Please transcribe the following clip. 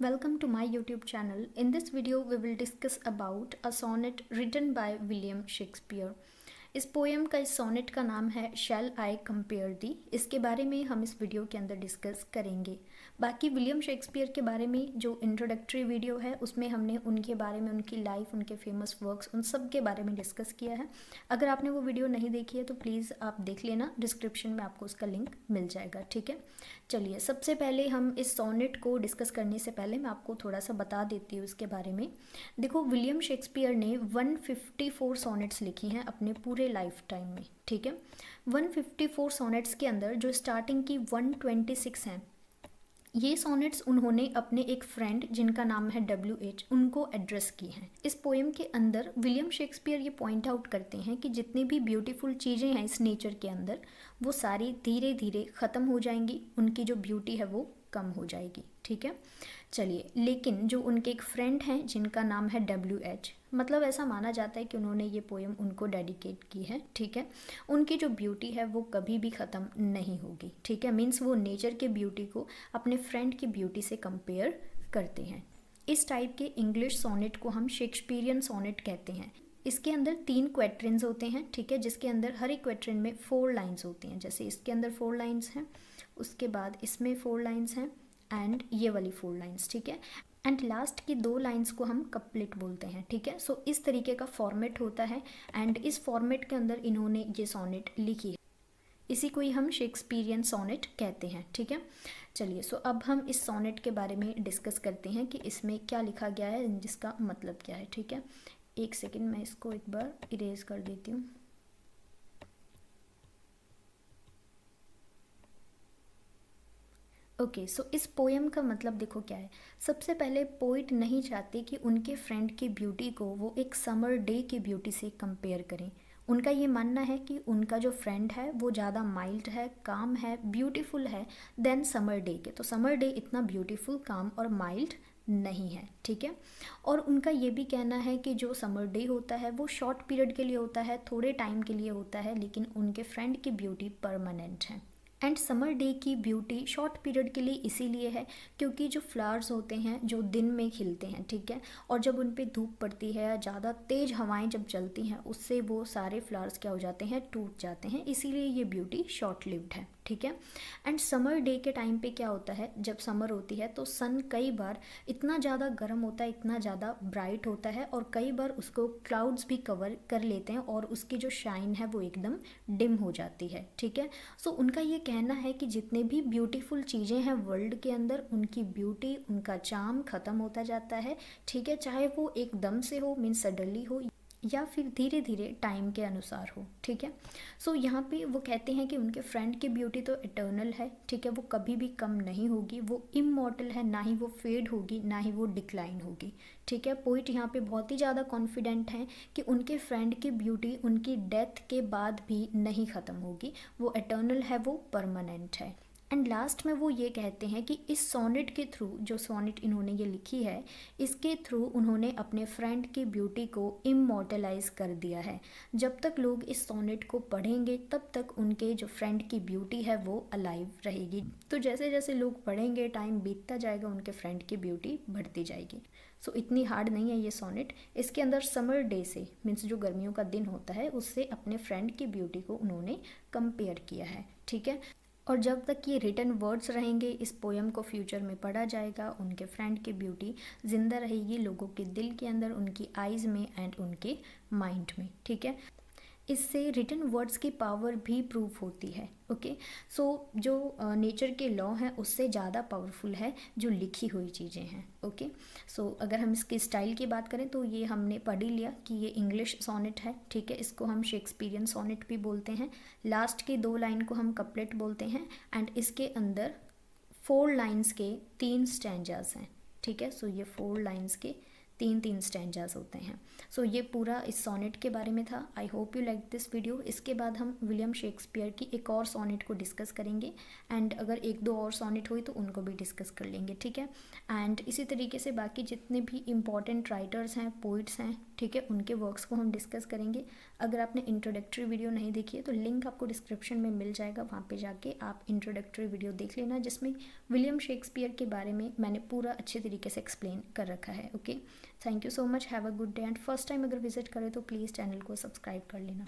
Welcome to my YouTube channel. In this video, we will discuss about a sonnet written by William Shakespeare. इस poem का इस sonnet का नाम है शैल I compare दी। इसके बारे में हम इस वीडियो के अंदर डिस्कस करेंगे। बाकी विलियम शेक्सपियर के बारे में जो इंट्रोडक्टरी वीडियो है उसमें हमने उनके बारे में, उनकी लाइफ, उनके फेमस वर्क्स, उन सब के बारे में डिस्कस किया है। अगर आपने वो वीडियो नहीं देखी है तो प्लीज़ आप देख लेना, डिस्क्रिप्शन में आपको उसका लिंक मिल जाएगा। ठीक है, चलिए सबसे पहले हम इस सोनेट को डिस्कस करने से पहले मैं आपको थोड़ा सा बता देती हूँ इसके बारे में। देखो, विलियम शेक्सपियर ने 154 सोनेट्स लिखी हैं अपने पूरे लाइफ टाइम में। ठीक है, 154 सोनेट्स के अंदर जो स्टार्टिंग की 126 हैं, ये सोनेट्स उन्होंने अपने एक फ्रेंड जिनका नाम है WH, उनको एड्रेस की हैं। इस पोएम के अंदर विलियम शेक्सपियर ये पॉइंट आउट करते हैं कि जितनी भी ब्यूटीफुल चीज़ें हैं इस नेचर के अंदर, वो सारी धीरे धीरे ख़त्म हो जाएंगी, उनकी जो ब्यूटी है वो कम हो जाएगी। ठीक है, चलिए, लेकिन जो उनके एक फ्रेंड हैं जिनका नाम है WH, मतलब ऐसा माना जाता है कि उन्होंने ये पोएम उनको डेडिकेट की है। ठीक है, उनकी जो ब्यूटी है वो कभी भी ख़त्म नहीं होगी। ठीक है, मीन्स वो नेचर के ब्यूटी को अपने फ्रेंड की ब्यूटी से कंपेयर करते हैं। इस टाइप के इंग्लिश सोनेट को हम शेक्सपियरियन सोनेट कहते हैं। इसके अंदर 3 क्वेट्रेंस होते हैं। ठीक है, जिसके अंदर हर एक क्वेट्रेन में 4 लाइन्स होती हैं। जैसे इसके अंदर 4 लाइन्स हैं, उसके बाद इसमें 4 लाइन्स हैं एंड ये वाली 4 लाइन्स। ठीक है, एंड लास्ट की 2 लाइन्स को हम कपलेट बोलते हैं। ठीक है, सो इस तरीके का फॉर्मेट होता है एंड इस फॉर्मेट के अंदर इन्होंने ये सोनेट लिखी है। इसी को ही हम शेक्सपियरियन सोनेट कहते हैं। ठीक है, चलिए, सो अब हम इस सोनेट के बारे में डिस्कस करते हैं कि इसमें क्या लिखा गया है, जिसका मतलब क्या है। ठीक है, एक सेकेंड, मैं इसको एक बार इरेज कर देती हूँ। ओके, सो इस पोएम का मतलब देखो क्या है। सबसे पहले पोइट नहीं चाहते कि उनके फ्रेंड की ब्यूटी को वो एक समर डे की ब्यूटी से कंपेयर करें। उनका ये मानना है कि उनका जो फ्रेंड है वो ज़्यादा माइल्ड है, काम है, ब्यूटीफुल है देन समर डे के। तो समर डे इतना ब्यूटीफुल, काम और माइल्ड नहीं है। ठीक है, और उनका ये भी कहना है कि जो समर डे होता है वो शॉर्ट पीरियड के लिए होता है, थोड़े टाइम के लिए होता है, लेकिन उनके फ्रेंड की ब्यूटी परमानेंट है। एंड समर डे की ब्यूटी शॉर्ट पीरियड के लिए इसीलिए है क्योंकि जो फ्लावर्स होते हैं जो दिन में खिलते हैं, ठीक है, और जब उन पे धूप पड़ती है या ज़्यादा तेज़ हवाएं जब चलती हैं उससे वो सारे फ्लावर्स क्या हो जाते हैं, टूट जाते हैं, इसीलिए ये ब्यूटी शॉर्ट लिव्ड है। ठीक है, एंड समर डे के टाइम पे क्या होता है, जब समर होती है तो सन कई बार इतना ज़्यादा गर्म होता है, इतना ज़्यादा ब्राइट होता है, और कई बार उसको क्लाउड्स भी कवर कर लेते हैं और उसकी जो शाइन है वो एकदम डिम हो जाती है। ठीक है, सो उनका ये कहना है कि जितने भी ब्यूटीफुल चीज़ें हैं वर्ल्ड के अंदर, उनकी ब्यूटी, उनका चार्म ख़त्म होता जाता है। ठीक है, चाहे वो एकदम से हो, मीन्स सडनली हो, या फिर धीरे धीरे टाइम के अनुसार हो। ठीक है, सो यहाँ पे वो कहते हैं कि उनके फ्रेंड की ब्यूटी तो इटर्नल है। ठीक है, वो कभी भी कम नहीं होगी, वो इमॉर्टल है, ना ही वो फेड होगी, ना ही वो डिक्लाइन होगी। ठीक है, पोइट यहाँ पे बहुत ही ज़्यादा कॉन्फिडेंट हैं कि उनके फ्रेंड की ब्यूटी उनकी डेथ के बाद भी नहीं ख़त्म होगी, वो इटर्नल है, वो परमानेंट है। एंड लास्ट में वो ये कहते हैं कि इस सोनेट के थ्रू, जो सोनेट इन्होंने ये लिखी है, इसके थ्रू उन्होंने अपने फ्रेंड की ब्यूटी को इमॉर्टलाइज कर दिया है। जब तक लोग इस सोनेट को पढ़ेंगे तब तक उनके जो फ्रेंड की ब्यूटी है वो अलाइव रहेगी। तो जैसे जैसे लोग पढ़ेंगे, टाइम बीतता जाएगा, उनके फ्रेंड की ब्यूटी बढ़ती जाएगी। सो इतनी हार्ड नहीं है ये सोनेट। इसके अंदर समर डे से, मीन्स जो गर्मियों का दिन होता है, उससे अपने फ्रेंड की ब्यूटी को उन्होंने कंपेयर किया है। ठीक है, और जब तक ये रिटन वर्ड्स रहेंगे, इस पोएम को फ्यूचर में पढ़ा जाएगा, उनके फ्रेंड की ब्यूटी जिंदा रहेगी लोगों के दिल के अंदर, उनकी आइज़ में एंड उनके माइंड में। ठीक है, इससे रिटन वर्ड्स की पावर भी प्रूव होती है। ओके, सो जो नेचर के लॉ हैं उससे ज़्यादा पावरफुल है जो लिखी हुई चीज़ें हैं। ओके, सो अगर हम इसके स्टाइल की बात करें तो ये हमने पढ़ ही लिया कि ये इंग्लिश सोनेट है। ठीक है, इसको हम शेक्सपियरियन सोनेट भी बोलते हैं। लास्ट की 2 लाइन को हम कपलेट बोलते हैं एंड इसके अंदर 4 लाइन्स के 3 स्टैंजास हैं। ठीक है, सो ये 4 लाइन्स के तीन तीन स्टैंजास होते हैं। सो ये पूरा इस सोनेट के बारे में था। I hope you like this video. इसके बाद हम विलियम शेक्सपियर की एक और सोनेट को डिस्कस करेंगे, एंड अगर एक दो और सोनेट हुई तो उनको भी डिस्कस कर लेंगे, ठीक है। एंड इसी तरीके से बाकी जितने भी इम्पॉर्टेंट राइटर्स हैं, पोइट्स हैं, ठीक है, उनके वर्क्स को हम डिस्कस करेंगे। अगर आपने इंट्रोडक्टरी वीडियो नहीं देखी है तो लिंक आपको डिस्क्रिप्शन में मिल जाएगा, वहाँ पे जाके आप इंट्रोडक्टरी वीडियो देख लेना, जिसमें विलियम शेक्सपियर के बारे में मैंने पूरा अच्छे तरीके से एक्सप्लेन कर रखा है। Okay, thank you so much, have a good day, and first time अगर विजिट करें तो प्लीज़ चैनल को सब्सक्राइब कर लेना।